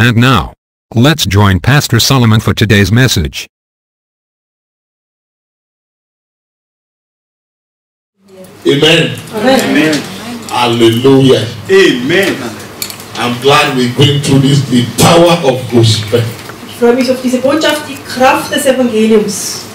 And now, let's join Pastor Solomon for today's message. Amen. Amen. Hallelujah. Amen. I'm glad we're going through this, the power of gospel. Ich freue mich auf diese Botschaft, die Kraft des Evangeliums.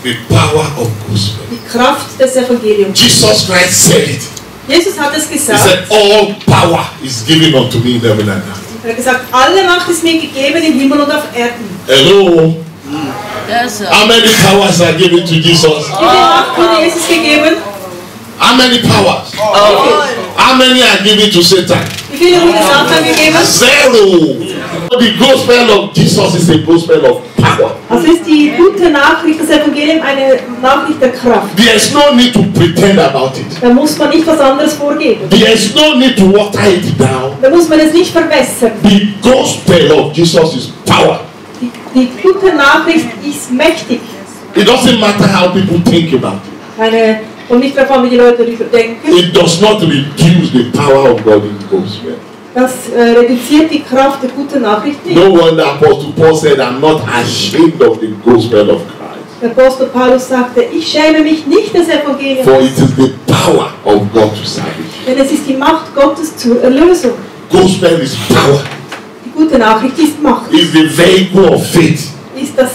The power of gospel. Die Kraft des Evangeliums. Jesus Christ said it. Jesus hat es He gesagt. said, all power is given unto me in heaven and earth. Er hat gesagt, alle Macht ist mir gegeben im Himmel und auf Erden. Hello. Yes, sir. How many powers are given to Jesus? Wie viel Macht wurde Jesus gegeben? How many powers? How many are given to Satan? Wie viele wurde Satan gegeben? Zero. The gospel of Jesus is a gospel of power. Also ist die gute Nachricht, das Evangelium, eine Nachricht der Kraft. There is no need to pretend about it. Da muss man nicht was anderes vorgeben. There is no need to water it down. Da muss man es nicht verbessern. The gospel of Jesus is power. Die gute Nachricht ist mächtig. It doesn't matter how people think about it. Und nicht darauf an, wie die Leute darüber denken. It does not reduce the power of God in the gospel. Das reduziert die Kraft der guten Nachricht nicht. No wonder Apostle Paul said, I'm not ashamed of the gospel of Christ. Der Apostel Paulus sagte, ich schäme mich nicht des Evangeliums, For it is the power of God to salvation. denn es ist die Macht Gottes zur Erlösung. Gospel is power. Die gute Nachricht ist Macht, It's the vehicle of faith. ist das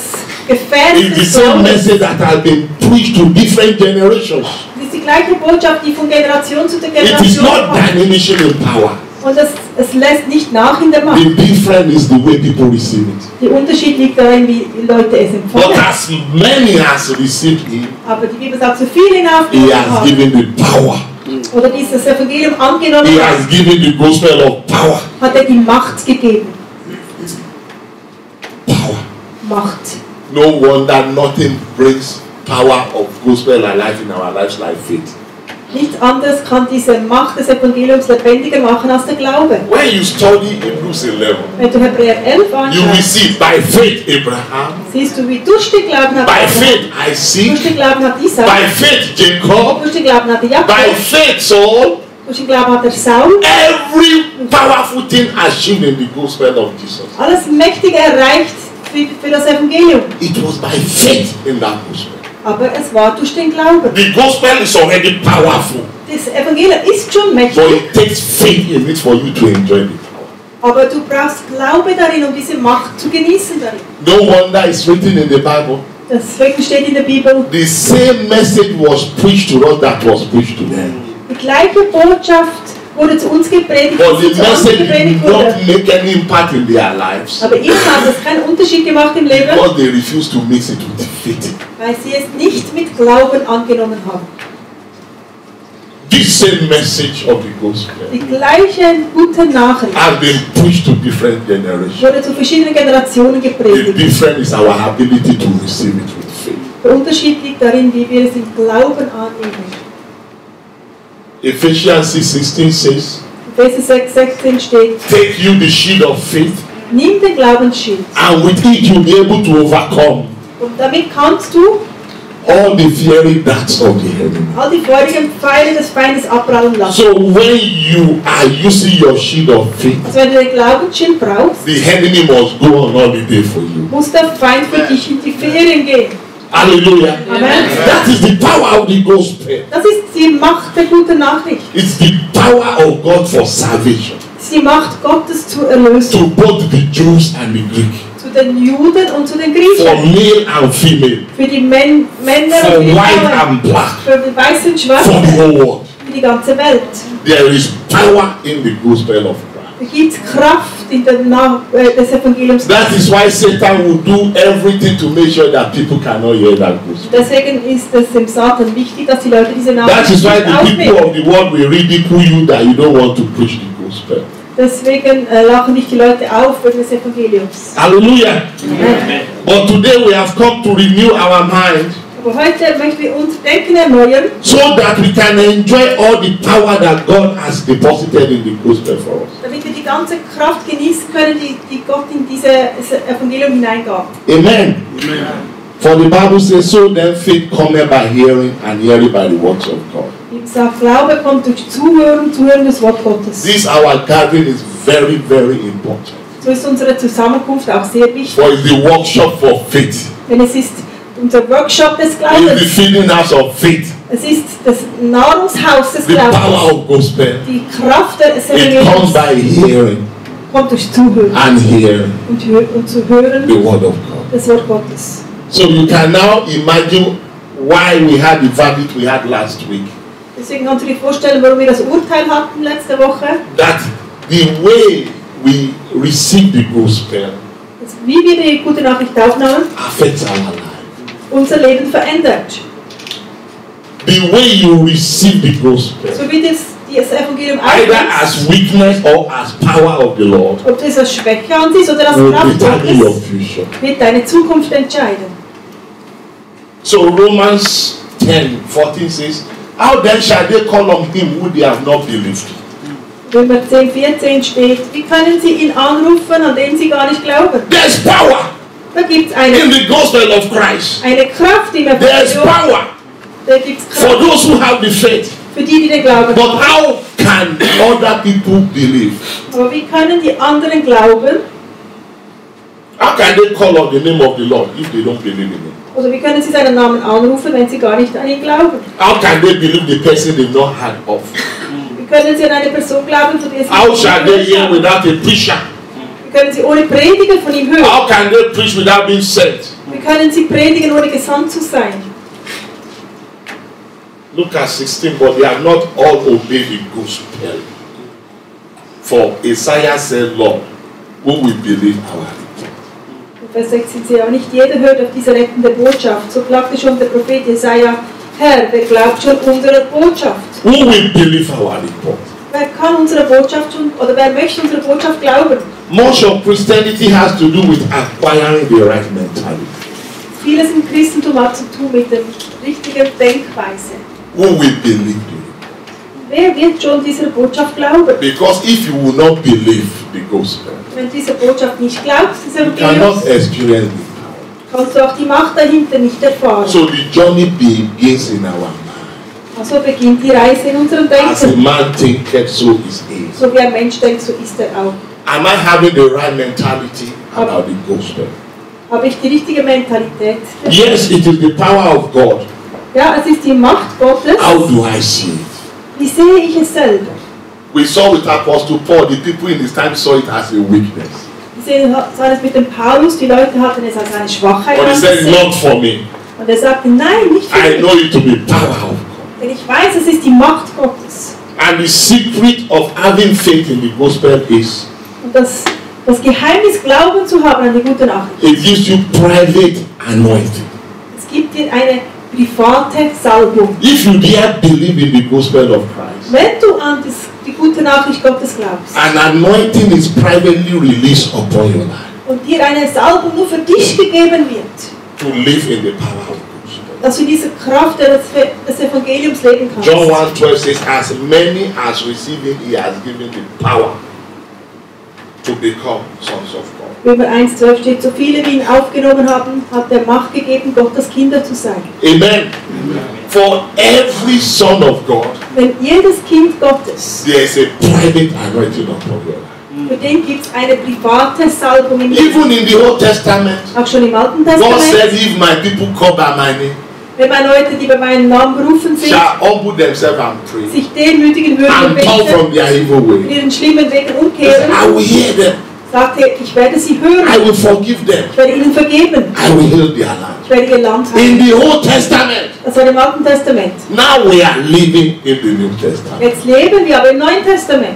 Gefäß It's the des same Glaubens. message that has been preached to different generations. Es ist die gleiche Botschaft, die von Generation zu It is Generation not kommt. diminishing in power. Und es lässt nicht nach in der Macht. The difference is the way people receive it. Der Unterschied liegt darin, wie die Leute es But empfangen. as many as received him, Aber die Bibel sagt, so viele he aufgenommen has haben, given the power. oder dieses Evangelium angenommen He haben, has given the gospel of power. hat er die Macht gegeben. Power. Macht. No wonder nothing brings power of gospel alive in our lives like faith. Nichts anderes kann diese Macht des Evangeliums lebendiger machen als der Glaube. When you study Hebrews 11, Wenn du Hebräer 11 you will anschaust, see by faith Abraham, siehst du, wie durch den Glauben hat by Abraham, faith durch Isaac, den Glauben hat Isaac, by faith Jacob, durch den Glauben hat Jakob, by faith Saul, durch den Glauben hat Saul. every powerful thing achieved in the gospel of Jesus. Alles Mächtige erreicht für das Evangelium. It was by faith in that gospel. Aber es war durch den Glauben. The gospel is already powerful, Das Evangelium ist schon but mächtig, it takes faith in it for you to enjoy the power. aber du brauchst Glaube darin, um diese Macht zu genießen darin. No wonder it's written in the Bible. Deswegen steht in der Bibel, The same message was preached to us that was preached to them. die gleiche Botschaft wurde zu uns gepredigt, But wie the sie zu uns message did gepredigt not wurde. make any impact in their lives Aber ihnen hat es keinen Unterschied gemacht im Leben, because they refused to mix it with faith. weil sie es nicht mit Glauben angenommen haben. This same message of the gospel Die gleiche gute Nachricht has been preached to different generations. wurde zu verschiedenen Generationen The gepredigt. difference is our ability to receive it with faith. Der Unterschied liegt darin, wie wir es im Glauben annehmen. Ephesians 6:16 says, Epheser 6,16 steht, take you the shield of faith, nimm den Glaubensschild and with it you'll be able to overcome und damit kannst du all the fiery darts of the enemy. all die feurigen Pfeile des Feindes abprallen lassen. So when you are using your shield of faith, Also wenn du den Glaubensschild brauchst, the enemy must go on holiday for you. muss der Feind für dich in die Ferien gehen. Hallelujah. Amen. That is the power of the gospel. Das ist die Macht der guten Nachricht. It's the power of God for salvation Das ist die Macht Gottes zur Erlösung. to both the Jews and the Greek, Zu den Juden und zu den for Griechen. male and female, Für die Männer for und für die white Frauen. and black, Für die Weißen und for the Schwarzen. whole world. Für die ganze Welt. There is power in the gospel of Christ. Da gibt es Kraft in der des Evangeliums. That is why Satan will do everything to make sure that people cannot hear that gospel. Deswegen ist es dem Satan wichtig, dass die Leute diese That Nachricht is why nicht the people aufnehmen. of the world will ridicule you that you don't want to preach the gospel. Deswegen lachen dich die Leute auf wegen des Evangeliums. Hallelujah. Amen. But today we have come to renew our mind Aber heute möchten wir unser Denken erneuern, so that we can enjoy all the power that God has deposited in the gospel for us. damit wir die ganze Kraft genießen können, die Gott in dieses Evangelium hineingab. Amen. For the Bible says, so then faith cometh by hearing, and hearing by the works of God. Die Bibel sagt, Glaube kommt durch Zuhören, Zuhören des Wort Gottes. This our gathering is very, very important. So ist unsere Zusammenkunft auch sehr wichtig. For it's the workshop for faith. Denn es ist unser Workshop des It's the Glaubens. feeding house of faith. Es ist das Nahrungshaus des The power Glaubens. of gospel. Die Kraft des It comes Evangeliums by hearing kommt durch Zuhören and hearing und zu hören the word of God. das Wort Gottes. So you can now imagine why we had the verdict we had last week. Deswegen kannst du dir vorstellen, warum wir das Urteil hatten letzte Woche. That the way we receive the gospel Dass, wie wir die gute Nachricht aufnahmen, affects our life. unser Leben verändert. The way you receive the gospel, So wie das Evangelium either aufnimmst, as weakness or as power of the Lord, ob das als Schwäche ansiehst oder als will Kraft determine your Gottes, future. wird deine Zukunft entscheiden. So Romans 10:14 says, how then shall they call on him who they have not believed? Römer 10,14 steht, wie können sie ihn anrufen, an den sie gar nicht glauben? There's power Da gibt es in the gospel of Christ. eine Kraft im There's Evangelium, power da gibt es for Kraft those who have the faith. für die den Glauben But haben. how can other people believe? Aber wie können die anderen glauben, How can they call on the name of the Lord if they don't believe in him? oder wie können sie seinen Namen anrufen, wenn sie gar nicht an ihn glauben? How can they believe the person they've not heard of? Wie können sie an eine Person glauben, von der sie How nicht shall they gehört hear haben? without a preacher? Wie können sie ohne Prediger von ihm hören? How can they preach without being sent? Wie können sie predigen, ohne gesandt zu sein? Look at 16, but they have not all obeyed the gospel. For Isaiah said, Lord, who will believe our report? Vers 16 sie, aber nicht jeder hört auf diese rettende Botschaft. So klagte schon der Prophet Jesaja, Herr, wer glaubt schon unserer Botschaft? Who will believe our report? Wer kann unsere Botschaft schon, oder wer möchte unsere Botschaft glauben? Much of Christianity has to do with acquiring the right mentality. Vieles im Christentum hat zu tun mit der richtigen Denkweise. Who will believe the report? Wer wird schon dieser Botschaft glauben? Because if you will not believe the gospel, Wenn du dieser Botschaft nicht glaubst, you dieser cannot Evangelium, experience the power. kannst du auch die Macht dahinter nicht erfahren. So the journey begins in our mind. Also beginnt die Reise in unserem As a Denken. man thinketh, so is he. So wie ein Mensch denkt, so ist er auch. Am I having the right mentality about the gospel? Habe ich die richtige Mentalität? Yes, it is the power of God. Ja, es ist die Macht Gottes. How do I see it? Wie sehe ich es selber? We saw with Apostle Paul, the people in his time saw it as a weakness. Wir sahen es mit dem Paulus, die Leute hatten es als eine Schwachheit But he said, angesehen. not for me. Und er sagte, nein, nicht für I mich. know it to be power of God. Denn ich weiß, es ist die Macht Gottes. And the secret of having faith in the gospel is Und das Geheimnis, Glauben zu haben an die gute Nachricht. it gives you private anointing. Es gibt dir eine private Salbung. If you dare believe in the gospel of Christ, Wenn du an die gute Nachricht Gottes glaubst an anointing is privately released upon your life und dir eine Salbung nur für dich gegeben wird, to live in the power of gospel. dass du in dieser Kraft des Evangeliums leben kannst. John 1:12 says, as many as receive him, he has given the power to become sons of God. Römer 1,12 steht, so viele wie ihn aufgenommen haben, hat er Macht gegeben, Gottes Kinder zu sein. Amen. For every son of God, Wenn jedes Kind Gottes, there is a private anointing upon your life. für den gibt es eine private Salbung im Leben. Even in the Old Testament, Auch schon im Alten God said, Testament, if my people call by my name, wenn meine Leute, die bei meinem Namen berufen sind, shall humble themselves and pray, sich demütigen würden und and turn beten, from their evil in way, ihren schlimmen Wegen he said, umkehren, I will hear them, sagt er, ich werde sie hören, I will forgive them, ich werde ihnen vergeben, I will heal their land. ich werde ihr Land In heilen. the Old Testament, Das war im Alten Testament. now we are living in the New Testament. Jetzt leben wir aber im Neuen Testament.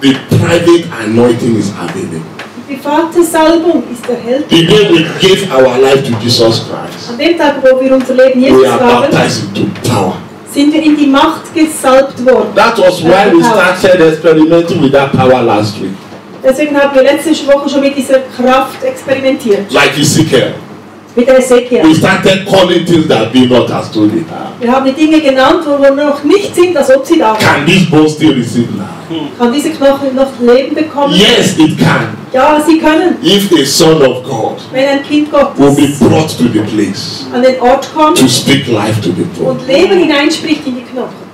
The private anointing is available. Die private Salbung ist erhältlich. The day we gave our life to Jesus Christ, An dem Tag, wo wir unser Leben we Jesus are gaben, baptized into power. sind wir in die Macht gesalbt worden. That was why we started experimenting with that power last week. Deswegen haben wir letzte Woche schon mit dieser Kraft experimentiert. Like Ezekiel, Mit der Ezekiel. we started calling things that be not as though they are. Wir haben die Dinge genannt, wo wir noch nicht sind, als ob sie da waren. Can these bones still receive life? Kann diese Knochen noch Leben bekommen? Yes, it can. Ja, sie können. If a son of God Wenn ein Kind will be Gottes brought to the place an den Ort kommt to speak life to the poor. und Leben hineinspricht in die Knochen.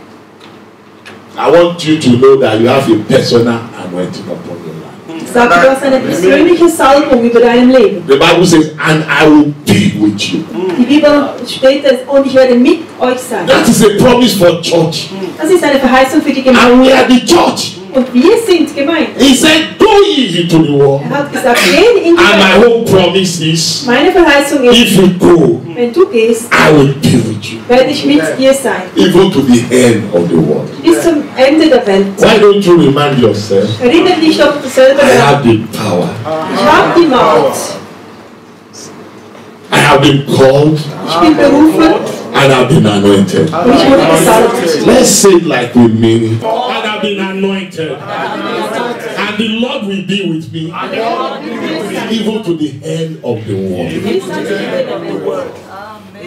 I want you to know that you have a personal anointing upon your life. Sagt, du hast eine persönliche Salbung über deinem Leben. The Bible says, and I will be with you. Die Bibel steht es, und ich werde mit euch sein. That is a promise for church. Das ist eine Verheißung für die And we are Gemeinde. the church. Und wir sind Gemeinde. He said, go ye into the world. Er hat gesagt, geh in die And my Welt. whole promise is, Meine Verheißung ist, if you go, wenn du gehst, I will be with you. werde ich mit dir sein. Even to the end of the world. Bis zum Ende der Welt. Why don't you remind yourself, Erinnere dich doch selber I daran. have the power. Ich habe die Macht. I have been called Ich bin berufen and I've been anointed. und ich wurde gesalbt. Let's say it like we mean it. And I've been anointed. And the Lord will be with me even to the end of the world. Bis ans Ende der Welt.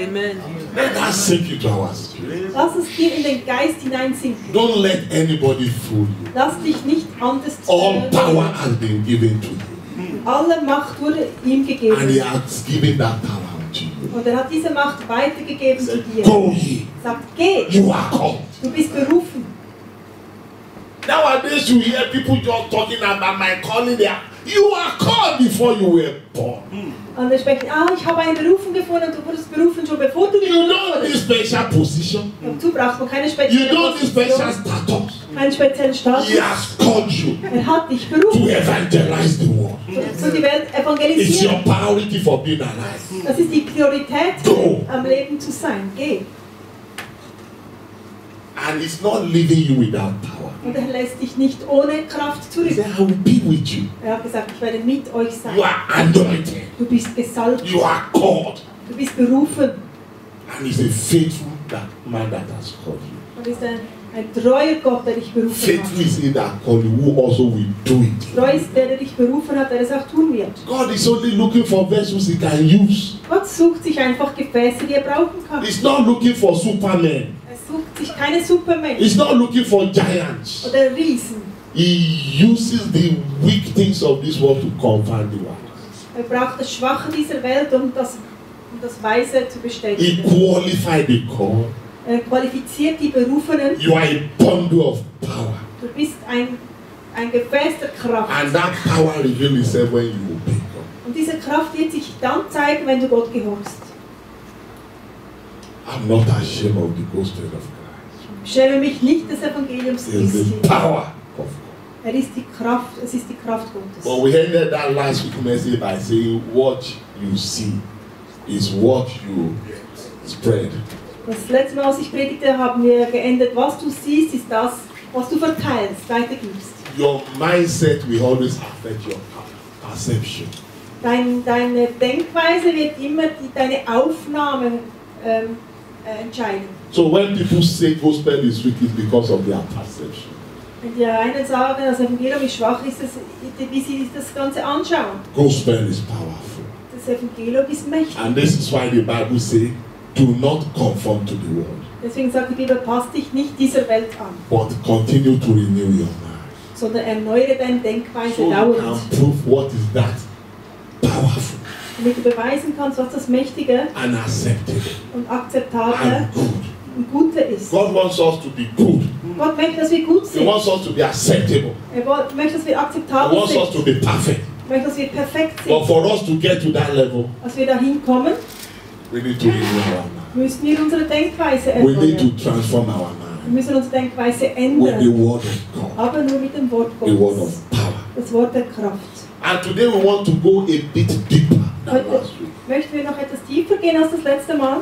Amen. Let that sink into our spirit. Lass es dir in den Geist hineinsinken. Don't let anybody fool you. Lass dich nicht anders All power stören. has been given to you. Alle Macht wurde ihm And he gegeben. has given that power unto you. Und er hat diese Macht weitergegeben zu dir. Go ye. Sagt, geh, You are called. du bist berufen. Nowadays you hear people just talking about my calling there. You are called before you were born. Und er spricht, ich habe eine Berufung gefunden und du wurdest berufen schon bevor du You geboren don't need wurdest. special position. Dazu braucht man keine You spezielle don't need special Position, status. keinen speziellen Status. He has called you Er hat dich to berufen, evangelize the world. so die Welt It's your evangelisieren. priority for being alive. Das ist die Priorität, Go. am Leben zu sein. Geh. And it's not leaving you without power. Und er lässt dich nicht ohne Kraft He zurück. said, I will be with you. Er hat gesagt, ich werde mit euch sein. You are anointed. Du bist gesalbt, You are called. du bist berufen. And he's a faithful man that has called you. Und ist ein treuer Gott, der dich berufen Faithful hat. is he that called you, who also will do it. Treu ist der, der dich berufen hat, der es auch tun wird. God is only looking for vessels he can use. Gott sucht sich einfach Gefäße, die er brauchen kann. He's not looking for supermen. Er sucht sich keine Supermenschen He's not looking for giants. oder Riesen. He uses the weak things of this world to confound the world. Er braucht das Schwache dieser Welt, um das Weise zu He bestätigen. qualified the call. Er qualifiziert die Berufenen. You are a bundle of power. Du bist ein Gefäß der Kraft. And that power reveals itself when you obey God. Und diese Kraft wird sich dann zeigen, wenn du Gott gehorchst. I'm not ashamed of the gospel of Christ. Ich schäme mich nicht des Evangeliums It's Christi. the power of God. Er ist die Kraft, es ist die Kraft Gottes. But we ended that last week message by saying what you see is what you spread. Das letzte Mal, als ich predigte, haben wir geendet. Was du siehst, ist das, was du verteilst, weitergibst. Your mindset will always affect your perception. Deine Denkweise wird immer deine Aufnahme entscheiden. So when people say gospel is weak, it's because of their perception. Wenn die einen sagen, das Evangelium ist schwach, ist es, wie sie das Ganze anschauen. Gospel is powerful. Das Evangelium ist mächtig. And this is why the Bible says, do not conform to the world, Deswegen sagt die Bibel, passt dich nicht dieser Welt an, but continue to renew your mind. sondern erneuere deine Denkweise So you dauernd. can prove what is that powerful Damit du beweisen kannst, was das Mächtige and acceptable und Akzeptable and good. und Gute ist. God wants us to be good. Gott möchte, dass wir gut He sind. wants us to be acceptable. Möchte, dass wir He akzeptabel wants us sind. to be perfect. Möchte, dass wir perfekt But sind. for us to get to that level, Als wir dahin kommen, we need to renew our mind. müssen wir unsere Denkweise We need to erneuern. transform our Wir mind müssen unsere Denkweise with the ändern. word of God, Aber nur mit dem Wort the word Gottes. of power. Das Wort der Kraft. And today we want to go a bit deeper than Heute last week. möchten wir noch etwas tiefer gehen als das letzte Mal.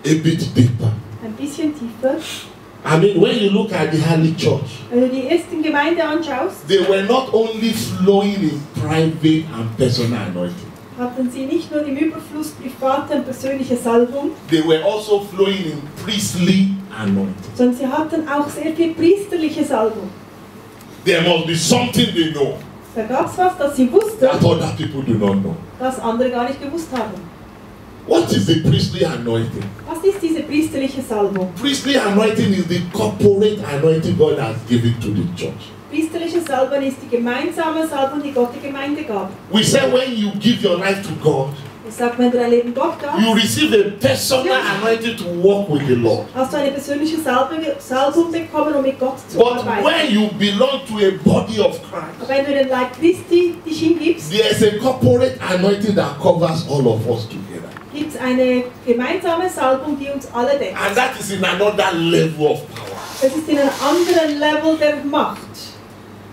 A bit deeper. Ein bisschen tiefer. I mean, when you look at the early church, Wenn du die ersten Gemeinde anschaust, they were not only flowing in private and personal anointing, hatten sie nicht nur im Überfluss private und persönliche Salbung, they were also flowing in priestly anointing. sondern sie hatten auch sehr viel priesterliche Salbung. There must be something they know Da gab es was, das sie wussten, that other people do not know. das andere gar nicht gewusst haben. What is the priestly anointing? Was ist diese priesterliche Salbung? Priestly anointing is the corporate anointing God has given to the church. Priesterliche Salbung ist die gemeinsame Salbung, die Gott der Gemeinde gab. We say when you give your life to God, Ich sage, wenn du dein Leben Gott gabst, you receive a personal anointing to walk with the Lord. hast du eine persönliche Salbung bekommen, um mit Gott zu But arbeiten. when you belong to a body of Christ, Aber wenn du den Leib Christi dich hingibst, there's a corporate anointing that covers all of us together. gibt es eine gemeinsame Salbung, die uns alle deckt. And that is in another level of power. Das ist in einem anderen Level der Macht.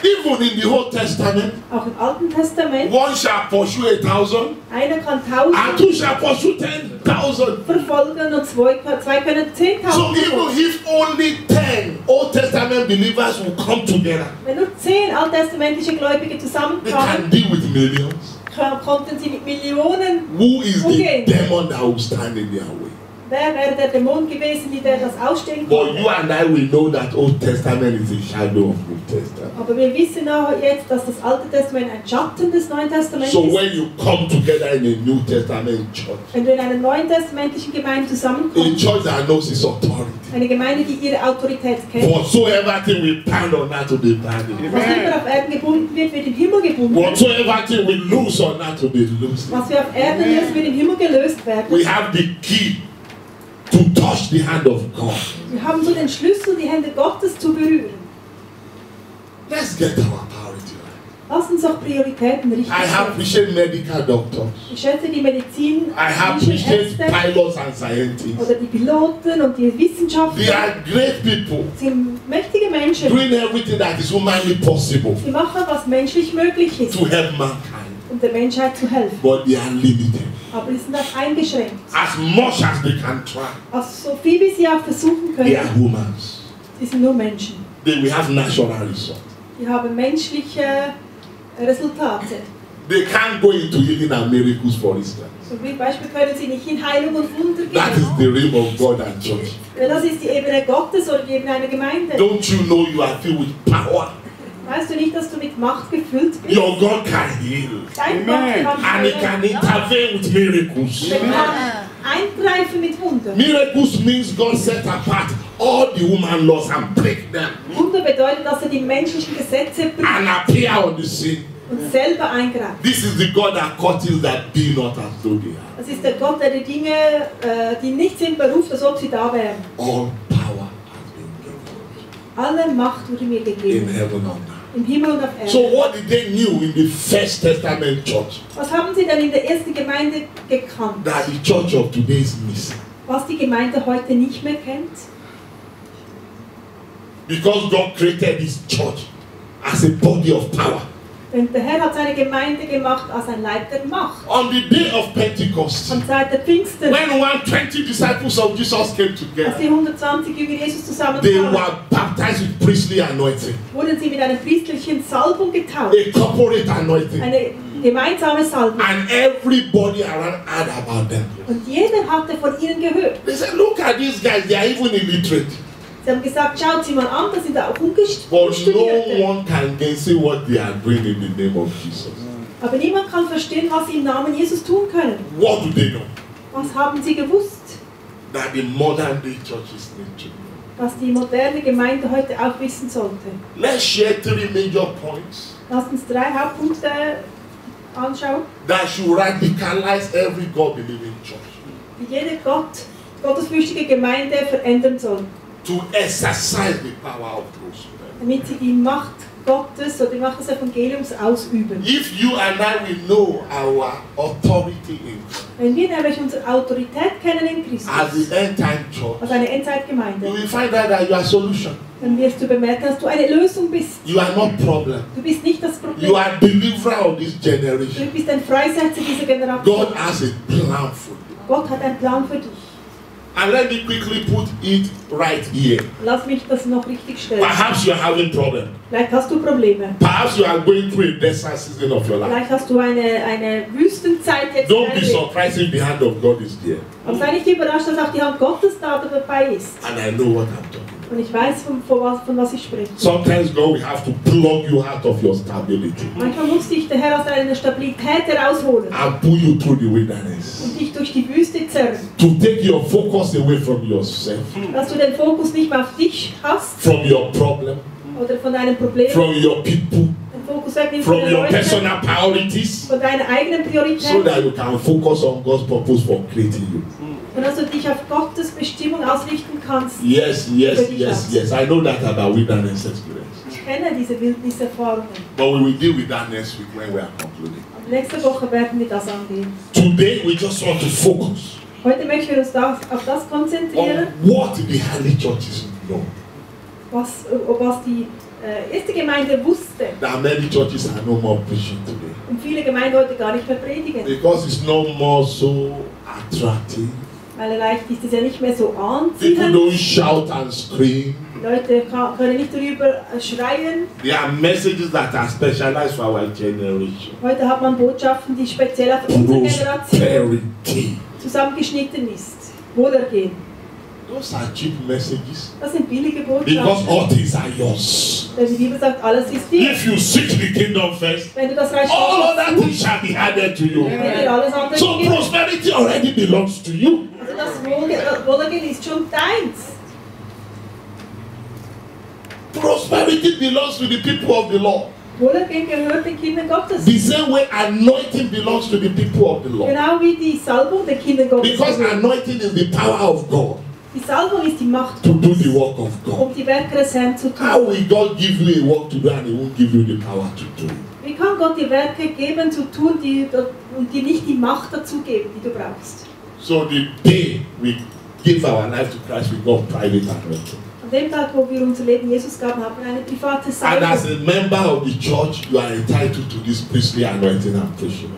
Even in the Old Testament, Auch im Alten Testament, one shall pursue 1,000, einer kann and 1000 two shall pursue 10,000. verfolgen und zwei können 10.000 So even verfolgen. if only 10 Old Testament believers will come together, Wenn nur 10 alttestamentliche Gläubige they zusammenkamen, can deal with millions. konnten sie mit Millionen. Who is the Okay. demon that will stand in their way? Wer wäre der Dämon gewesen, der das ausstehen But konnte? you and I will know that Old Testament is a shadow of New Testament. Aber wir wissen auch jetzt, dass das Alte Testament ein Schatten des Neuen Testaments So ist. when you come together in a New Testament church, Wenn du in einer neuen testamentlichen Gemeinde a zusammenkommst, church that knows its authority, eine Gemeinde, die ihre Autorität kennt, whatsoever thing we bind on earth to be bound in was heaven. immer auf Erden gebunden wird, wird im Himmel gebunden. Whatsoever thing we lose on earth to be loose. Was wir auf Erden lösen, wird im Himmel gelöst werden. We have the key to touch the hand of God. Wir haben so den Schlüssel, die Hände Gottes zu berühren. Let's get our priority right. Lass uns auch Prioritäten richtig I have setzen. appreciated medical doctors. Ich schätze die Medizin, I have die appreciated Ärzte pilots and scientists. oder die Piloten und die They Wissenschaftler. are great people Sind mächtige Menschen. doing everything that is humanly possible Sie machen, was menschlich möglich ist, to help mankind. um der Menschheit zu helfen. But they are limited. Aber sie sind auch eingeschränkt. As much as they can try, Also so viel wie sie auch versuchen they are können, humans. sie sind nur Menschen. They will have natural results. Die haben menschliche Resultate. They can't go into healing and miracles, for instance. Zum Beispiel können sie nicht in Heilung und Wunder That is gehen. the realm of God and church. Weil das ist die Ebene Gottes oder die Ebene einer Gemeinde. Don't you know you are filled with power? Weißt du nicht, dass du mit Macht gefüllt bist? Your God can heal. Dein Gott kann And He can heilen. intervene with miracles. Er kann eingreifen mit Wundern. Miracles means God set apart all the human laws and break them Wunder bedeutet, dass er die menschlichen Gesetze bricht and appear on the scene. und selber eingreift. This is the God that causes that be not as though they are. Das ist der Gott, der die Dinge, die nicht sind, beruft, als ob sie da wären. All power has been given Alle Macht wurde mir in gegeben. heaven and earth. Im Himmel und auf So Erden. what did they knew in the First Testament church Was haben sie denn in der ersten Gemeinde gekannt? that the church of today is missing? Was die Gemeinde heute nicht mehr kennt? Because God created this church as a body of power. Denn der Herr hat seine Gemeinde gemacht als ein Leib der Macht. On the day of Pentecost, Am Zeit der Pfingsten, when 120 disciples of Jesus came als together, die 120 Jünger Jesus they zusammenkamen, were baptized with priestly anointing, wurden sie mit einer priestlichen Salbung getauft. a corporate anointing, Eine gemeinsame Salbung. and everybody around heard about them. Und jeder hatte von ihnen gehört. They said, look at these guys, they are even illiterate. Sie haben gesagt, schaut sie mal an, das sind auch But Unstudierte. no one can gainsay what they are doing in the name of Jesus. Aber niemand kann verstehen, was sie im Namen Jesus tun können. What do they know? Was haben sie gewusst? That the modern day churches need to know. Was die moderne Gemeinde heute auch wissen sollte. Let's share 3 major points Lasst uns 3 Hauptpunkte anschauen, that should radicalize every God-believing church die jede gottesfürchtige Gemeinde verändern soll, to exercise the power of those men. damit sie die Macht Gottes oder die Macht des Evangeliums ausüben. If you and I will know our authority in God Wenn wir nämlich unsere Autorität kennen in Christus, as the end-time church, als eine you Endzeitgemeinde, will find out that you are solution. dann wirst du bemerken, dass du eine Lösung bist. You are not problem. Du bist nicht das You Problem. are deliverer of this Du generation. bist ein Freisetzer dieser Generation. God has a plan for you. Gott hat einen Plan für dich. And let me quickly put it right here. Lass mich das noch richtig stellen. Perhaps you are having problem. Vielleicht hast du Probleme. Perhaps you are going through a desert season of your life. Vielleicht hast du eine Wüstenzeit jetzt. in Don't deinem be Leben. surprised if the hand of God is there. Aber sei nicht überrascht, dass auch die Hand Gottes da dabei ist. And I know what I'm talking about. Und ich weiß, von was ich spreche. Sometimes God will have to plug you out of your stability Manchmal muss dich der Herr aus deiner Stabilität herausholen and pull you through the wilderness und dich durch die Wüste zerren. to take your focus away from yourself, Dass du den Fokus nicht mehr auf dich hast from your problem, oder von deinem Problem, from your people, Fokus wegnimmst from von den your Leuten, personal priorities, von deinen eigenen so Prioritäten, that you can focus on God's purpose for creating you. und dass du dich auf Gottes Bestimmung ausrichten kannst. Yes, I know that about wilderness experience. Ich kenne diese Wildniserfahrungen. But we will deal with that next week when we are concluding. Und nächste Woche werden wir das angehen. Today we just want to focus Heute möchten wir uns auf das on konzentrieren, what the early churches know. was die erste Gemeinde wusste That many churches are no more preaching today. und viele Gemeinden heute gar nicht mehr predigen. Because it's no more so attractive. Weil vielleicht ist es ja nicht mehr so People anziehend. don't shout and scream. Die Leute können nicht darüber schreien. There are messages that are specialized for our generation. Heute hat man Botschaften, die speziell auf unsere Generation Prosperity. zusammengeschnitten ist. Wohlergehen. Those are cheap messages. Das sind billige Because Botschaften. all things are yours. Denn die Bibel sagt, alles ist dir. If you seek the kingdom first, Wenn du das Reich all other Gottes things shall be added to you. wird dir alles andere So gegeben. prosperity already belongs to you. Also das Wohlergehen ist schon deins. Prosperity belongs to the people of the Lord. Wohlergehen gehört den Kindern Gottes. The same way anointing belongs to the people of the Lord. Genau wie die Salbung den Kindern Gottes Because gehört. anointing is the power of God Die Salbung ist die Macht to do Gottes, the work of God. um die Werke des Herrn zu How tun. will God give you a work to do and He won't give you the power to do it? Wie kann Gott dir Werke geben zu tun und dir nicht die Macht dazu geben, die du brauchst? So the day we give our life to Christ, we got private anointing. An dem Tag, wo wir unser Leben Jesus gaben, haben wir eine private And as Salbung. a member of the church, you are entitled to this priestly anointing and preaching.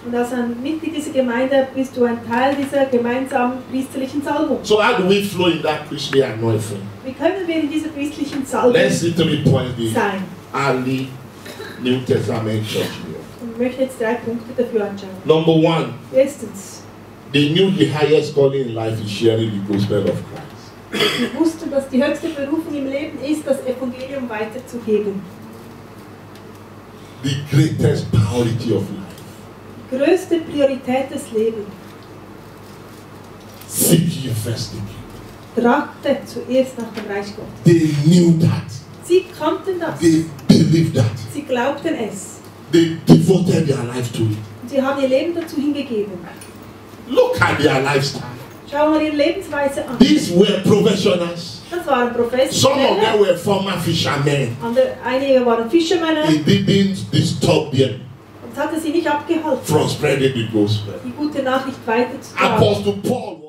Und als ein Mitglied dieser Gemeinde bist du ein Teil dieser gemeinsamen priesterlichen Salbung. So how do we flow in that priestly anointing? Wie können wir in dieser priesterlichen Salbung Let's see 3 points the sein? early New Testament church here. Und wir möchten jetzt 3 Punkte dafür anschauen. Number 1, Erstens, they knew the highest calling in life is sharing the gospel of Christ. sie wussten, dass die höchste Berufung im Leben ist, das Evangelium weiterzugeben. The greatest priority of life. Die größte Priorität des Lebens. Seek ye first the kingdom. Trachtet zuerst nach dem Reich Gottes. They knew that. Sie kannten das. They believed that. Sie glaubten es. They devoted their life to it. Und sie haben ihr Leben dazu hingegeben. Look at their lifestyle. Schau mal ihre Lebensweise an. These were professionals. Das waren Some of Professionelle. them were former fishermen. Einige waren Fischermänner. It didn't disturb them Und es hatte sie nicht abgehalten, from spreading the gospel. die gute Nachricht weiterzutragen. Apostle Paul